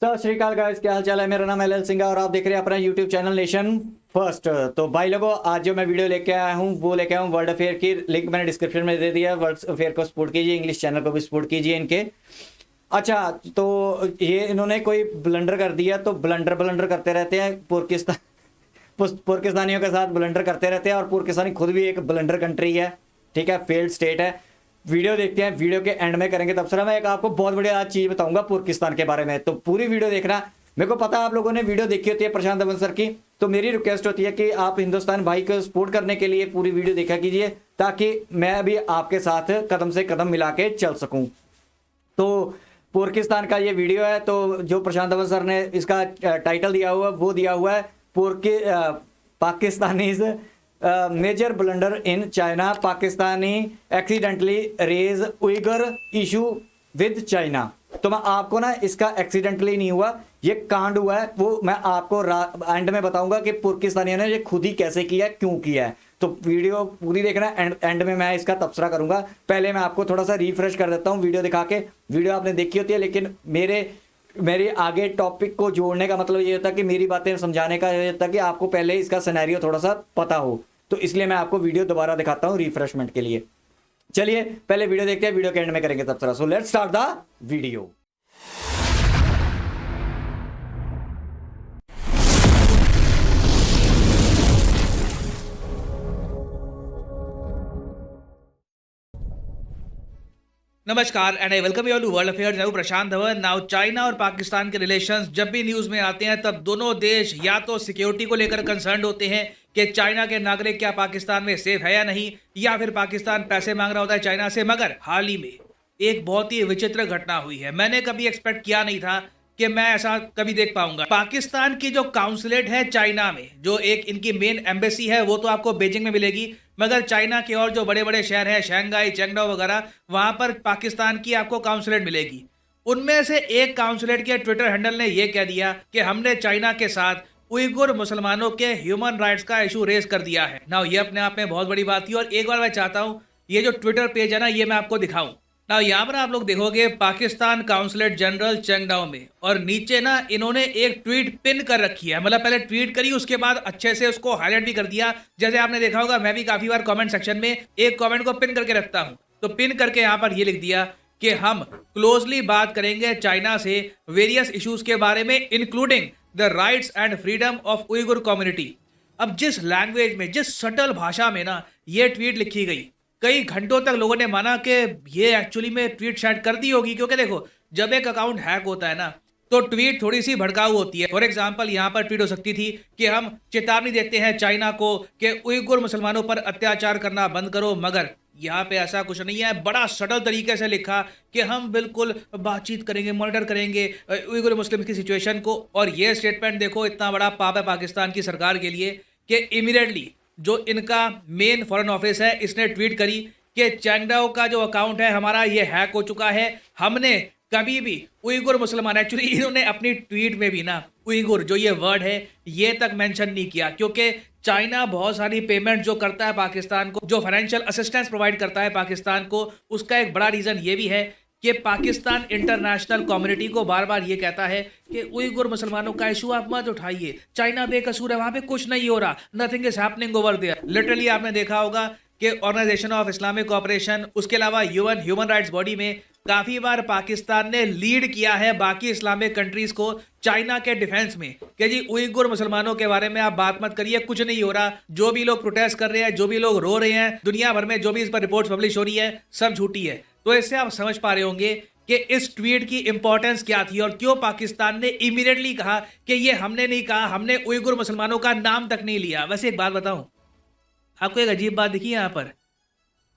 सत श्रीकाल गाइस, क्या हाल चाल है। मेरा नाम एल सिंह है और आप देख रहे हैं अपना यूट्यूब चैनल नेशन फर्स्ट। तो भाई लोगों, आज जो मैं वीडियो लेके आया हूँ वो लेके आया हूँ वर्ल्ड अफेयर की। लिंक मैंने डिस्क्रिप्शन में दे दिया। वर्ल्ड अफेयर को सपोर्ट कीजिए, इंग्लिश चैनल को भी सपोर्ट कीजिए इनके। अच्छा, तो ये इन्होंने कोई ब्लंडर कर दिया, तो ब्लंडर ब्लंडर करते रहते हैं पाकिस्तानियों के साथ ब्लंडर करते रहते हैं। और पाकिस्तानी खुद भी एक ब्लंडर कंट्री है, ठीक है, फेल्ड स्टेट है। वीडियो देखते हैं, वीडियो के एंड में करेंगे तबसरा। मैं एक आपको बहुत बढ़िया चीज़ बताऊंगा पाकिस्तान के बारे में, तो पूरी वीडियो देखना। मेरे को पता है आप लोगों ने वीडियो देखी होती है प्रशांत धवन सर की, तो मेरी रिक्वेस्ट होती है कि आप हिंदुस्तान भाई को सपोर्ट करने के लिए पूरी वीडियो देखा कीजिए, ताकि मैं भी आपके साथ कदम से कदम मिला के चल सकूं। तो पाकिस्तान का ये वीडियो है, तो जो प्रशांत धवन सर ने इसका टाइटल दिया हुआ वो दिया हुआ है Pakistani major blunder in China, Pakistani accidentally raise Uyghur issue with China. तो मैं आपको ना इसका एक्सीडेंटली नहीं हुआ, ये कांड हुआ है, वो मैं आपको एंड में बताऊंगा कि पाकिस्तानियों ने ये खुद ही कैसे किया है, क्यों किया है। तो वीडियो पूरी देखना, एंड में मैं इसका तबसरा करूंगा। पहले मैं आपको थोड़ा सा रिफ्रेश कर देता हूँ वीडियो दिखा के। वीडियो आपने देखी होती है, लेकिन मेरे आगे टॉपिक को जोड़ने का मतलब ये होता है कि मेरी बातें समझाने का ये होता है कि आपको पहले इसका सिनेरियो थोड़ा सा पता हो। तो इसलिए मैं आपको वीडियो दोबारा दिखाता हूँ रिफ्रेशमेंट के लिए। चलिए पहले वीडियो देखते हैं, वीडियो के एंड में करेंगे तबसरा। So let's start the video. नमस्कार and I welcome you all to World Affairs. Now Prashant Dhawan. Now China और पाकिस्तान के रिलेशंस जब भी न्यूज में आते हैं तब दोनों देश या तो सिक्योरिटी को लेकर कंसर्न होते हैं कि चाइना के नागरिक क्या पाकिस्तान में सेफ है या नहीं, या फिर पाकिस्तान पैसे मांग रहा होता है चाइना से। मगर हाल ही में एक बहुत ही विचित्र घटना हुई है। मैंने कभी एक्सपेक्ट किया नहीं था कि मैं ऐसा कभी देख पाऊंगा। पाकिस्तान की जो काउंसलेट है चाइना में, जो एक इनकी मेन एम्बेसी है, वो तो आपको बीजिंग में मिलेगी, मगर चाइना के और जो बड़े बड़े शहर हैं, शंघाई, चेंगडाओ वगैरह, वहां पर पाकिस्तान की आपको काउंसलेट मिलेगी। उनमें से एक काउंसलेट के ट्विटर हैंडल ने यह कह दिया कि हमने चाइना के साथ उइगुर मुसलमानों के ह्यूमन राइट्स का इशू रेज कर दिया है। ना ये अपने आप में बहुत बड़ी बात थी। और एक बार मैं चाहता हूं ये जो ट्विटर पेज है ना, ये मैं आपको दिखाऊं ना। यहाँ पर आप लोग देखोगे पाकिस्तान काउंसलेट जनरल चेंगडाओ में, और नीचे ना इन्होंने एक ट्वीट पिन कर रखी है। मतलब पहले ट्वीट करी, उसके बाद अच्छे से उसको हाईलाइट भी कर दिया। जैसे आपने देखा होगा, मैं भी काफी बार कमेंट सेक्शन में एक कमेंट को पिन करके रखता हूं, तो पिन करके यहाँ पर ये लिख दिया कि हम क्लोजली बात करेंगे चाइना से वेरियस इश्यूज के बारे में, including the rights and freedom of Uyghur community. अब जिस लैंग्वेज में, जिस सटल भाषा में ना ये ट्वीट लिखी गई, कई घंटों तक लोगों ने माना कि ये एक्चुअली में ट्वीट शायद कर दी होगी। क्योंकि देखो, जब एक अकाउंट हैक होता है ना, तो ट्वीट थोड़ी सी भड़काऊ होती है। फॉर एग्जांपल, यहाँ पर ट्वीट हो सकती थी कि हम चेतावनी देते हैं चाइना को कि उइगुर मुसलमानों पर अत्याचार करना बंद करो। मगर यहाँ पे ऐसा कुछ नहीं है। बड़ा सटल तरीके से लिखा कि हम बिल्कुल बातचीत करेंगे, मॉनिटर करेंगे उइगुर मुस्लिम की सिचुएशन को। और ये स्टेटमेंट देखो, इतना बड़ा पाप है पाकिस्तान की सरकार के लिए कि इमीडिएटली जो इनका मेन फॉरेन ऑफिस है, इसने ट्वीट करी कि चेंगडाओ का जो अकाउंट है हमारा, ये हैक हो चुका है। हमने कभी भी उइगुर मुसलमान, एक्चुअली इन्होंने अपनी ट्वीट में भी ना उइगुर जो ये वर्ड है ये तक मेंशन नहीं किया, क्योंकि चाइना बहुत सारी पेमेंट जो करता है पाकिस्तान को, जो फाइनेंशियल असिस्टेंस प्रोवाइड करता है पाकिस्तान को, उसका एक बड़ा रीजन ये भी है कि पाकिस्तान इंटरनेशनल कम्युनिटी को बार बार ये कहता है कि उइगुर मुसलमानों का इशू आप मत उठाइए, चाइना बेकसूर है, वहां पे कुछ नहीं हो रहा, nothing is happening over there. Literally आपने देखा होगा कि ऑर्गेनाइजेशन ऑफ इस्लामिक कोऑपरेशन, उसके अलावा यूएन ह्यूमन राइट्स बॉडी में काफी बार पाकिस्तान ने लीड किया है बाकी इस्लामिक कंट्रीज को चाइना के डिफेंस में कि जी उइगुर मुसलमानों के बारे में आप बात मत करिए, कुछ नहीं हो रहा। जो भी लोग प्रोटेस्ट कर रहे हैं, जो भी लोग रो रहे हैं, दुनिया भर में जो भी इस पर रिपोर्ट्स पब्लिश हो रही है, सब झूठी है। तो इससे आप समझ पा रहे होंगे कि इस ट्वीट की इंपॉर्टेंस क्या थी और क्यों पाकिस्तान ने इमीडिएटली कहा कि ये हमने नहीं कहा, हमने उइगुर मुसलमानों का नाम तक नहीं लिया। वैसे एक बात बताऊं आपको, एक अजीब बात दिखी यहाँ पर,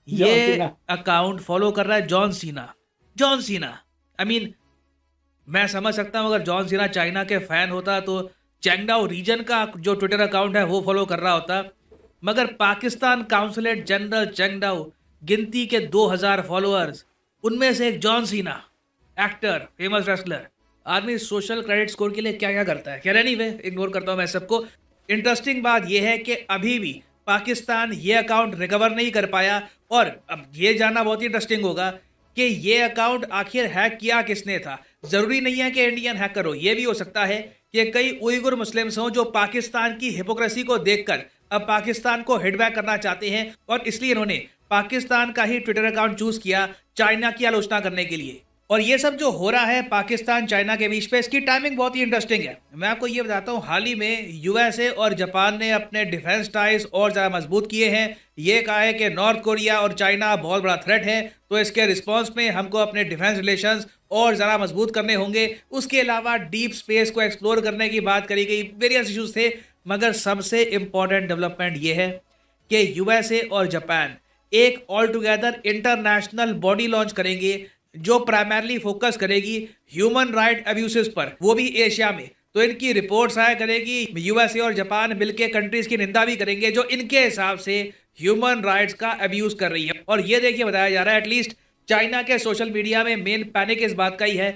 ये अकाउंट फॉलो कर रहा है John Cena. John Cena, I mean मैं समझ सकता हूं अगर जॉन सीना चाइना के फैन होता तो चेंगडाओ रीजन का जो ट्विटर अकाउंट है वो फॉलो कर रहा होता। मगर पाकिस्तान काउंसलेट जनरल चेंगडाओ, गिनती के 2000 फॉलोअर्स, उनमें से एक John Cena, actor, famous wrestler. आदमी सोशल क्रेडिट स्कोर के लिए क्या क्या करता है। खैर एनीवे, इग्नोर करता हूं मैं सबको। इंटरेस्टिंग बात यह है कि अभी भी पाकिस्तान ये अकाउंट रिकवर नहीं कर पाया। और अब ये जानना बहुत ही इंटरेस्टिंग होगा कि ये अकाउंट आखिर हैक किया किसने था। जरूरी नहीं है कि इंडियन हैकर हो, ये भी हो सकता है कि कई उइगुर मुस्लिम्स हों जो पाकिस्तान की हिपोक्रेसी को देखकर अब पाकिस्तान को हिटबैक करना चाहते हैं और इसलिए इन्होंने पाकिस्तान का ही ट्विटर अकाउंट चूज किया चाइना की आलोचना करने के लिए। और ये सब जो हो रहा है पाकिस्तान चाइना के बीच पे, इसकी टाइमिंग बहुत ही इंटरेस्टिंग है। मैं आपको ये बताता हूँ, हाल ही में यूएसए और जापान ने अपने डिफेंस टाइज और ज़्यादा मजबूत किए हैं। ये कहा है कि नॉर्थ कोरिया और चाइना बहुत बड़ा थ्रेट है, तो इसके रिस्पॉन्स में हमको अपने डिफेंस रिलेशंस और ज़्यादा मजबूत करने होंगे। उसके अलावा डीप स्पेस को एक्सप्लोर करने की बात करी गई, वेरियस इशूज़ थे, मगर सबसे इम्पॉर्टेंट डेवलपमेंट ये है कि यूएसए और जापान एक all together international body launch करेंगे जो प्राइमरली फोकस करेगी ह्यूमन राइट अब्यूसेस पर, वो भी एशिया में। तो इनकी रिपोर्ट्स आया करेगी, यूएसए और जापान मिलकर कंट्रीज की निंदा भी करेंगे जो इनके हिसाब से ह्यूमन राइट्स का अब्यूज कर रही है। और ये देखिए बताया जा रहा है, एटलीस्ट चाइना के सोशल मीडिया में मेन पैनिक इस बात का ही है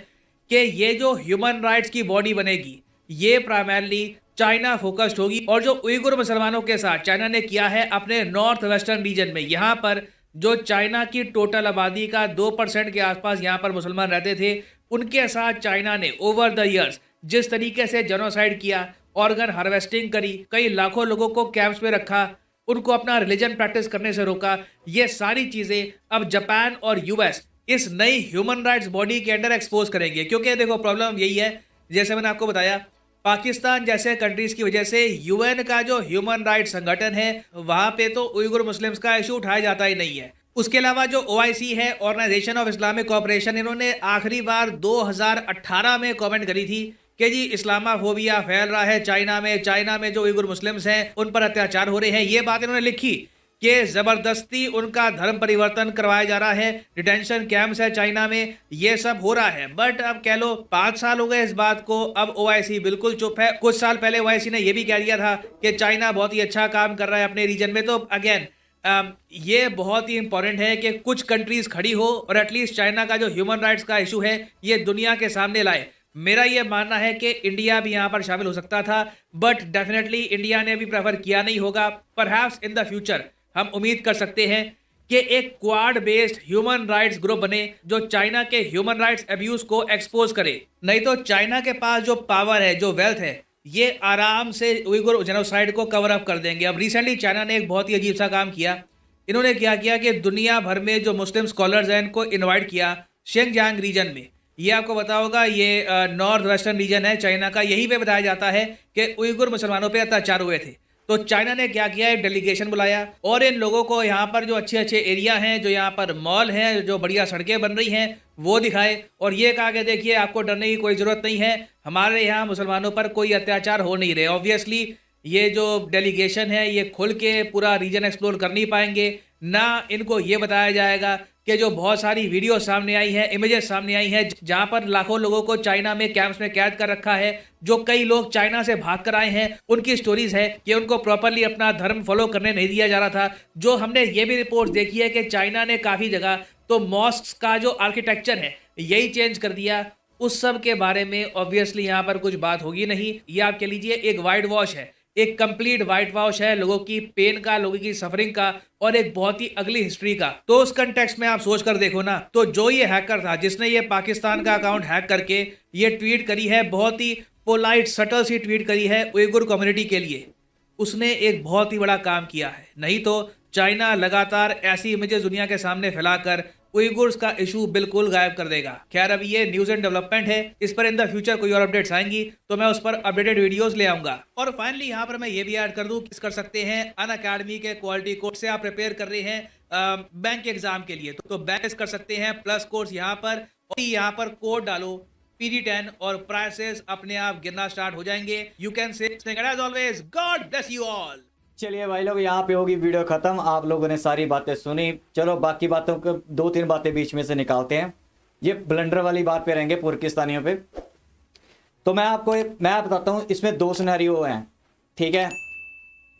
कि ये जो ह्यूमन राइट्स की बॉडी बनेगी ये प्राइमरली चाइना फोकस्ड होगी। और जो उइगुर मुसलमानों के साथ चाइना ने किया है अपने नॉर्थ वेस्टर्न रीजन में, यहाँ पर जो चाइना की टोटल आबादी का 2% के आसपास यहाँ पर मुसलमान रहते थे, उनके साथ चाइना ने ओवर द ईयर्स जिस तरीके से जेनोसाइड किया, ऑर्गन हार्वेस्टिंग करी, कई लाखों लोगों को कैंप्स में रखा, उनको अपना रिलीजन प्रैक्टिस करने से रोका, ये सारी चीज़ें अब जापान और यूएस इस नई ह्यूमन राइट्स बॉडी के अंडर एक्सपोज करेंगे। क्योंकि देखो प्रॉब्लम यही है, जैसे मैंने आपको बताया, पाकिस्तान जैसे कंट्रीज की वजह से यूएन का जो ह्यूमन राइट्स संगठन है वहां पे तो उइगुर मुस्लिम्स का इशू उठाया जाता ही नहीं है। उसके अलावा जो ओआईसी है, ऑर्गेनाइजेशन ऑफ इस्लामिक कोऑपरेशन, इन्होंने आखिरी बार 2018 में कमेंट करी थी कि जी इस्लामाफोबिया फैल रहा है चाइना में जो उइगुर मुस्लिम्स हैं उन पर अत्याचार हो रहे हैं। ये बात इन्होंने लिखी कि ज़बरदस्ती उनका धर्म परिवर्तन करवाया जा रहा है, डिटेंशन कैंप्स है चाइना में, ये सब हो रहा है। बट अब कह लो 5 साल हो गए इस बात को, अब ओआईसी बिल्कुल चुप है। कुछ साल पहले ओआईसी ने यह भी कह दिया था कि चाइना बहुत ही अच्छा काम कर रहा है अपने रीजन में। तो अगेन ये बहुत ही इंपॉर्टेंट है कि कुछ कंट्रीज खड़ी हो और एटलीस्ट चाइना का जो ह्यूमन राइट्स का इशू है ये दुनिया के सामने लाए। मेरा ये मानना है कि इंडिया भी यहाँ पर शामिल हो सकता था, बट डेफिनेटली इंडिया ने भी प्रेफर किया नहीं होगा। परहैप्स इन द फ्यूचर हम उम्मीद कर सकते हैं कि एक quad based human rights group बने जो चाइना के ह्यूमन राइट्स अब्यूज को एक्सपोज करे। नहीं तो चाइना के पास जो पावर है, जो वेल्थ है, ये आराम से उइगुर जेनोसाइड को कवर अप कर देंगे। अब रिसेंटली चाइना ने एक बहुत ही अजीब सा काम किया। इन्होंने क्या किया कि दुनिया भर में जो मुस्लिम स्कॉलर्स हैं इनको इनवाइट किया शिनजियांग रीजन में। ये आपको पता होगा, ये नॉर्थ वेस्टर्न रीजन है चाइना का, यहीं पे बताया जाता है कि उइगुर मुसलमानों पे अत्याचार हुए थे। तो चाइना ने क्या किया, एक डेलीगेशन बुलाया और इन लोगों को यहाँ पर जो अच्छे अच्छे एरिया हैं, जो यहाँ पर मॉल हैं, जो बढ़िया सड़कें बन रही हैं, वो दिखाए और ये कहा कि देखिए आपको डरने की कोई ज़रूरत नहीं है, हमारे यहाँ मुसलमानों पर कोई अत्याचार हो नहीं रहे। ऑब्वियसली ये जो डेलीगेशन है ये खुल के पूरा रीजन एक्सप्लोर कर नहीं पाएंगे, ना इनको ये बताया जाएगा कि जो बहुत सारी वीडियो सामने आई है, इमेजेस सामने आई है, जहां पर लाखों लोगों को चाइना में कैंप्स में कैद कर रखा है, जो कई लोग चाइना से भाग कर आए हैं, उनकी स्टोरीज है कि उनको प्रॉपरली अपना धर्म फॉलो करने नहीं दिया जा रहा था। जो हमने ये भी रिपोर्ट देखी है कि चाइना ने काफ़ी जगह तो मॉस्क्स का जो आर्किटेक्चर है यही चेंज कर दिया। उस सब के बारे में ऑब्वियसली यहाँ पर कुछ बात होगी नहीं। ये आप कह लीजिए एक वाइट वॉश है, एक कंप्लीट वाइट वॉश है लोगों की पेन का, लोगों की सफरिंग का और एक बहुत ही अगली हिस्ट्री का। तो उस कंटेक्स्ट में आप सोच कर देखो ना, तो जो ये हैकर था जिसने ये पाकिस्तान का अकाउंट हैक करके ये ट्वीट करी है, बहुत ही पोलाइट सटल सी ट्वीट करी है उइगुर कम्युनिटी के लिए, उसने एक बहुत ही बड़ा काम किया है। नहीं तो चाइना लगातार ऐसी इमेजेस दुनिया के सामने फैलाकर उइगुर्स का इशू बिल्कुल गायब कर देगा। खैर अभी ये न्यूज एंड डेवलपमेंट है, इस पर इन द फ्यूचर कोई और अपडेट्स आएंगी तो मैं उस पर अपडेटेड वीडियोस ले आऊंगा। और फाइनली यहाँ पर मैं ये भी ऐड कर दूं, कर सकते हैं अनअकैडमी के क्वालिटी कोर्स से आप प्रिपेयर कर रहे हैं बैंक एग्जाम के लिए, तो बैंक कर सकते हैं प्लस कोर्स यहाँ पर, और यहाँ पर कोड डालो PD10 और प्राइसेस अपने आप गिरना स्टार्ट हो जाएंगे। You can say as always God bless you all. चलिए भाई लोग, यहाँ पे होगी वीडियो खत्म। आप लोगों ने सारी बातें सुनी, चलो बाकी बातों को 2-3 बातें बीच में से निकालते हैं। ये ब्लंडर वाली बात पे रहेंगे पाकिस्तानियों पे। तो मैं बताता हूँ, इसमें 2 सिनेरियो हैं, ठीक है।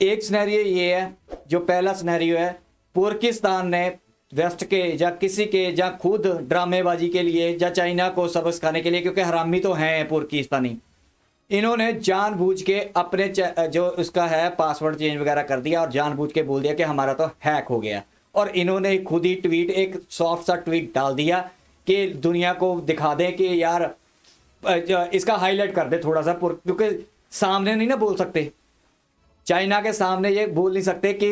एक सिनेरियो ये है, जो पहला सिनेरियो है, पाकिस्तान ने वेस्ट के या किसी के या खुद ड्रामेबाजी के लिए या चाइना को सबक सिखाने के लिए, क्योंकि हरामी तो हैं पाकिस्तानी, इन्होंने जानबूझ के अपने जो उसका है पासवर्ड चेंज वगैरह कर दिया और जानबूझ के बोल दिया कि हमारा तो हैक हो गया। और इन्होंने खुद ही ट्वीट, एक सॉफ्ट सा ट्वीट डाल दिया कि दुनिया को दिखा दें कि यार इसका हाईलाइट कर दे थोड़ा सा, क्योंकि सामने नहीं ना बोल सकते, चाइना के सामने ये बोल नहीं सकते कि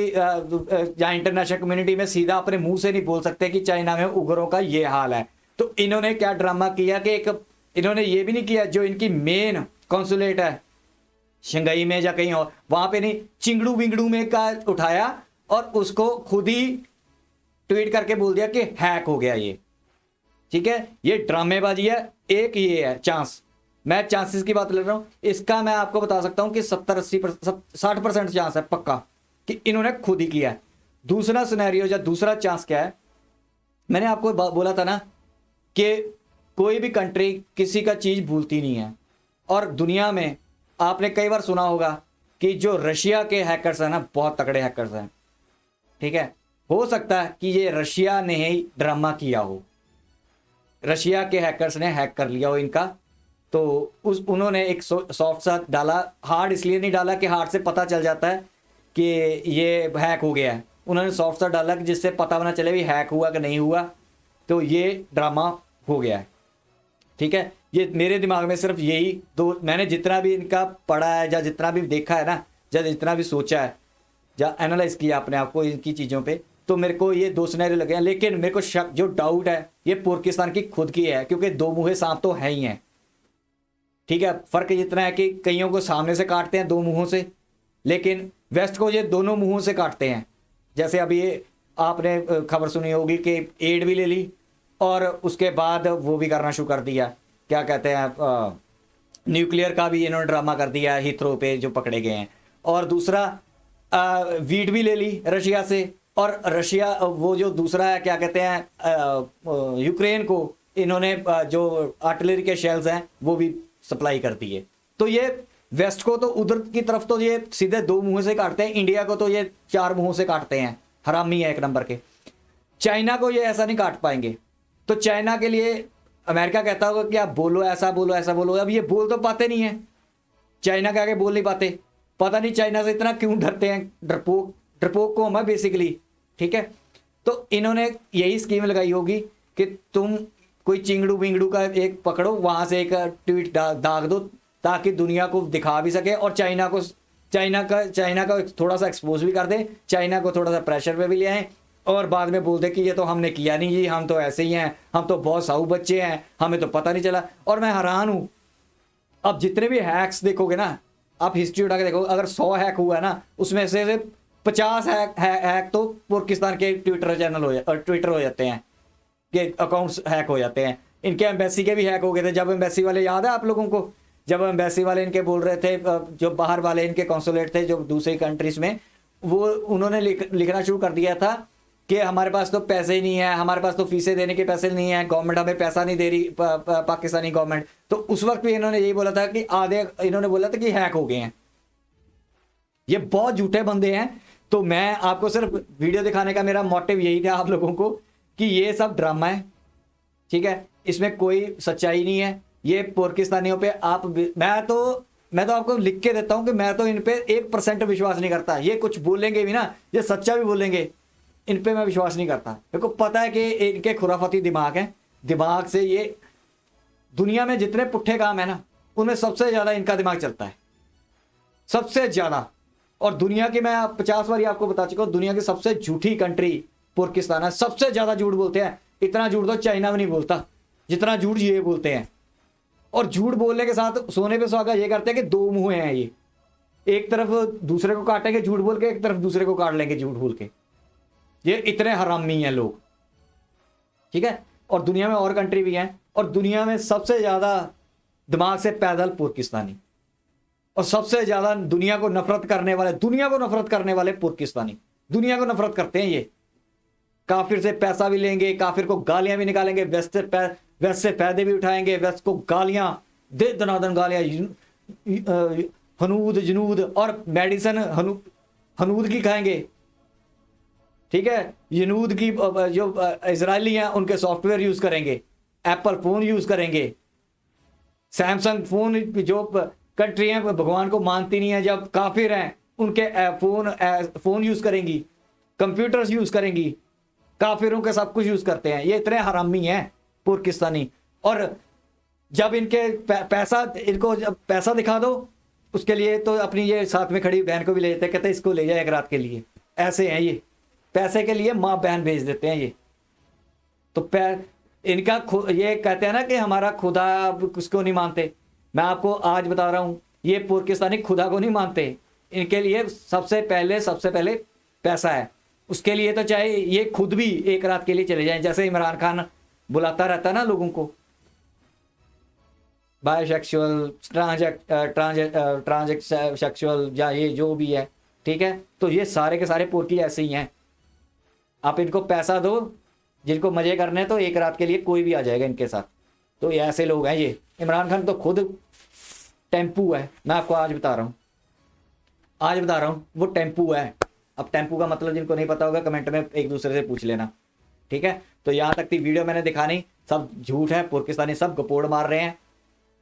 या इंटरनेशनल कम्युनिटी में सीधा अपने मुंह से नहीं बोल सकते कि चाइना में उग्रों का ये हाल है। तो इन्होंने क्या ड्रामा किया कि एक इन्होंने ये भी नहीं किया, जो इनकी मेन कॉन्सुलेट है शंघाई में या कहीं और, वहां पे नहीं, चिंगड़ू विंगड़ू में का उठाया और उसको खुद ही ट्वीट करके बोल दिया कि हैक हो गया ये। ठीक है, ये ड्रामेबाजी है। एक ये है चांस, मैं चांसेस की बात ले रहा हूं, इसका मैं आपको बता सकता हूं कि 70-80-60% चांस है पक्का कि इन्होंने खुद ही किया है। दूसरा सिनेरियो या दूसरा चांस क्या है, मैंने आपको बोला था ना कि कोई भी कंट्री किसी का चीज भूलती नहीं है, और दुनिया में आपने कई बार सुना होगा कि जो रशिया के हैकर्स हैं ना, बहुत तगड़े हैकर्स हैं। ठीक है, हो सकता है कि ये रशिया ने ही ड्रामा किया हो, रशिया के हैकर्स ने हैक कर लिया हो इनका। तो उन्होंने एक सॉफ्ट सा डाला, हार्ड इसलिए नहीं डाला कि हार्ड से पता चल जाता है कि ये हैक हो गया है, उन्होंने सॉफ्ट सा डाला कि जिससे पता ना चले भी हैक हुआ कि नहीं हुआ। तो ये ड्रामा हो गया है। ठीक है, ये मेरे दिमाग में सिर्फ यही दो, मैंने जितना भी इनका पढ़ा है या जितना भी देखा है ना, या जितना भी सोचा है या एनालाइज किया अपने आप को इनकी चीज़ों पे, तो मेरे को ये दो सिनेरियो लगे हैं। लेकिन मेरे को शक, जो डाउट है, ये पाकिस्तान की खुद की है, क्योंकि दो मुँहे सांप तो है ही हैं। ठीक है, फर्क इतना है कि कईयों को सामने से काटते हैं दो मुंहों से, लेकिन वेस्ट को ये दोनों मुंहों से काटते हैं। जैसे अभी ये आपने खबर सुनी होगी कि एड भी ले ली और उसके बाद वो भी करना शुरू कर दिया, क्या कहते हैं, न्यूक्लियर का भी इन्होंने ड्रामा कर दिया हीथ्रो पे जो पकड़े गए हैं। और दूसरा वीट भी ले ली रशिया से, और रशिया वो जो दूसरा है, क्या कहते हैं, यूक्रेन को इन्होंने जो आर्टिलरी के शेल्स हैं वो भी सप्लाई कर दिए। तो ये वेस्ट को तो उधर की तरफ तो ये सीधे दो मुंह से काटते हैं, इंडिया को तो ये चार मुंहों से काटते हैं, हरामी है एक नंबर के। चाइना को ये ऐसा नहीं काट पाएंगे। तो चाइना के लिए अमेरिका कहता होगा कि आप बोलो, ऐसा बोलो, ऐसा बोलो। अब ये बोल तो पाते नहीं है, चाइना के आगे बोल नहीं पाते। पता नहीं चाइना से इतना क्यों डरते हैं, डरपोक को हम है बेसिकली। ठीक है, तो इन्होंने यही स्कीम लगाई होगी कि तुम कोई चिंगड़ू विंगड़ू का एक पकड़ो, वहां से एक ट्वीट दाग दो ताकि दुनिया को दिखा भी सके, और चाइना का थोड़ा सा एक्सपोज भी कर दे, चाइना को थोड़ा सा प्रेशर पे भी ले आए, और बाद में बोल दे कि ये तो हमने किया नहीं जी, हम तो ऐसे ही हैं, हम तो बहुत साऊ बच्चे हैं, हमें तो पता नहीं चला। और मैं हैरान हूं, अब जितने भी हैक्स देखोगे ना, आप हिस्ट्री उठा के देखो, अगर 100 हैक हुआ ना, उसमें से 50 हैक तो पाकिस्तान के ट्विटर हो जाते हैं, के अकाउंट्स हैक हो जाते हैं। इनके एम्बेसी के भी हैक हो गए थे। जब एम्बेसी वाले, याद है आप लोगों को, जब एम्बेसी वाले इनके बोल रहे थे, जो बाहर वाले इनके कॉन्सुलेट थे जो दूसरी कंट्रीज में, वो उन्होंने लिखना शुरू कर दिया था कि हमारे पास तो पैसे ही नहीं है, हमारे पास तो फीसें देने के पैसे नहीं है, गवर्नमेंट हमें पैसा नहीं दे रही, पाकिस्तानी गवर्नमेंट। तो उस वक्त भी इन्होंने यही बोला था कि इन्होंने बोला था कि हैक हो गए हैं। ये बहुत झूठे बंदे हैं। तो मैं आपको सिर्फ वीडियो दिखाने का मेरा मोटिव यही था आप लोगों को कि ये सब ड्रामा है। ठीक है, इसमें कोई सच्चाई नहीं है। ये पाकिस्तानियों पे मैं तो आपको लिख के देता हूं कि मैं तो इन पे 1% विश्वास नहीं करता। ये कुछ बोलेंगे भी ना, ये सच्चा भी बोलेंगे, इन पे मैं विश्वास नहीं करता। मेरे को पता है कि इनके खुराफाती दिमाग है, दिमाग से ये दुनिया में जितने पुट्ठे काम है ना, उनमें सबसे ज्यादा इनका दिमाग चलता है, सबसे ज्यादा। और दुनिया की, मैं 50 बार आपको बता चुका हूं, दुनिया की सबसे झूठी कंट्री पाकिस्तान है। सबसे ज्यादा झूठ बोलते हैं। इतना झूठ तो चाइना में नहीं बोलता जितना झूठ ये बोलते हैं। और झूठ बोलने के साथ सोने पे सुहागा ये करते हैं कि दो मुंह हैं ये, एक तरफ दूसरे को काटेंगे झूठ बोल के, एक तरफ दूसरे को काट लेंगे झूठ बोल के। ये इतने हरामी हैं लोग। ठीक है, और दुनिया में और कंट्री भी हैं, और दुनिया में सबसे ज्यादा दिमाग से पैदल पाकिस्तानी, और सबसे ज्यादा दुनिया को नफरत करने वाले पाकिस्तानी। दुनिया को नफरत करते हैं ये। काफिर से पैसा भी लेंगे, काफिर को गालियां भी निकालेंगे, वेस्ट से फायदे भी उठाएंगे, वेस्ट को गालियां दे दनादन गालियां, हनूद जनूद, और मेडिसिन हनूद की खाएंगे। ठीक है, जनूद की जो इजरायली हैं उनके सॉफ्टवेयर यूज करेंगे, एप्पल फोन यूज करेंगे, सैमसंग फोन, जो कंट्री हैं भगवान को मानती नहीं है, जब काफिर हैं उनके फोन यूज करेंगी, कंप्यूटर्स यूज करेंगी। काफिरों के सब कुछ यूज करते हैं। ये इतने हरामी हैं पुर्किस्तानी। और जब इनके पैसा, इनको जब पैसा दिखा दो उसके लिए तो अपनी ये साथ में खड़ी बहन को भी ले जाते हैं, कहते हैं इसको ले जाए एक रात के लिए। ऐसे हैं ये, पैसे के लिए माँ बहन भेज देते हैं ये। तो इनका ये कहते हैं ना कि हमारा खुदा किसको नहीं मानते। मैं आपको आज बता रहा हूँ, ये पुर्किस्तानी खुदा को नहीं मानते। इनके लिए सबसे पहले पैसा है। उसके लिए तो चाहे ये खुद भी एक रात के लिए चले जाएं, जैसे इमरान खान बुलाता रहता है ना लोगों को, बायसेक्सुअल, ट्रांससेक्सुअल या ये जो भी है, ठीक है। तो ये सारे के सारे पुर्की ऐसे ही हैं। आप इनको पैसा दो, जिनको मजे करने तो एक रात के लिए कोई भी आ जाएगा इनके साथ। तो ये ऐसे लोग हैं ये। इमरान खान तो खुद टेम्पू है, मैं आपको आज बता रहा हूँ वो टेम्पू है। अब टेम्पू का मतलब जिनको नहीं पता होगा कमेंट में एक दूसरे से पूछ लेना, ठीक है। तो यहाँ तक की वीडियो मैंने दिखानी, सब झूठ है। पुर्किस्तानी सब गपोड़ मार रहे हैं,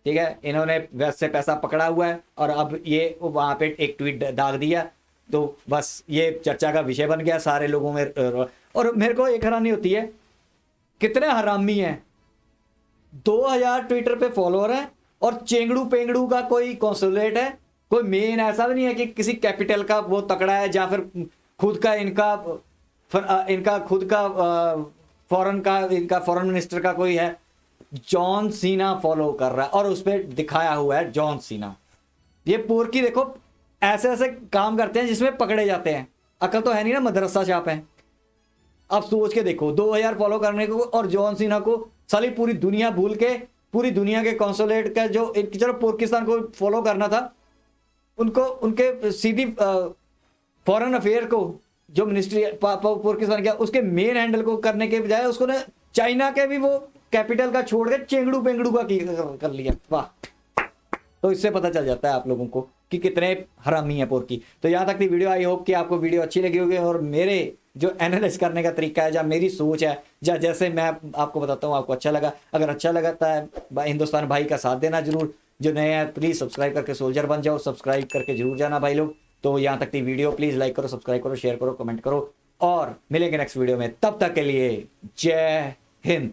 ठीक है। इन्होंने वेस्ट से पैसा पकड़ा हुआ है और अब ये वहाँ पे एक ट्वीट दाग दिया, तो बस ये चर्चा का विषय बन गया सारे लोगों में। और मेरे को एक हैरानी होती है, कितने हरामी हैं। 2000 ट्विटर पे फॉलोअर है और चेंगड़ू पेंगड़ू का कोई कॉन्सुलेट है, कोई मेन ऐसा भी नहीं है कि किसी कैपिटल का वो तकड़ा है या फिर खुद का इनका खुद का इनका फॉरेन मिनिस्टर का कोई है। जॉन सीना फॉलो कर रहा है और उस पर दिखाया हुआ है जॉन सीना। ये पुर्की देखो ऐसे ऐसे काम करते हैं जिसमें पकड़े जाते हैं। अकल तो है नहीं ना, मदरसा छाप है। अब सोच के देखो, 2000 फॉलो करने को और जॉन सीना को साली पूरी दुनिया भूल के, पूरी दुनिया के कॉन्सुलेट का जो चलो पुर्किस्तान को फॉलो करना था, उनको उनके सीधी फॉरेन अफेयर को जो मिनिस्ट्री पुर्किस्तान किया उसके मेन हैंडल को करने के बजाय उसको ने चाइना के भी वो कैपिटल का छोड़ के चेंगड़ू पेंगड़ू का कर लिया। वाह। तो इससे पता चल जाता है आप लोगों को कि कितने हरामी है पुर्की। तो यहाँ तक की वीडियो, आई होप कि आपको वीडियो अच्छी लगी होगी और मेरे जो एनालाइज करने का तरीका है या मेरी सोच है या जैसे मैं आपको बताता हूँ आपको अच्छा लगा। अगर अच्छा लगता है हिंदुस्तान भाई का साथ देना जरूर। जो नए हैं प्लीज़ सब्सक्राइब करके सोल्जर बन जाओ, सब्सक्राइब करके जरूर जाना भाई लोग। तो यहाँ तक की वीडियो प्लीज़ लाइक करो, सब्सक्राइब करो, शेयर करो, कमेंट करो और मिलेंगे नेक्स्ट वीडियो में। तब तक के लिए जय हिंद।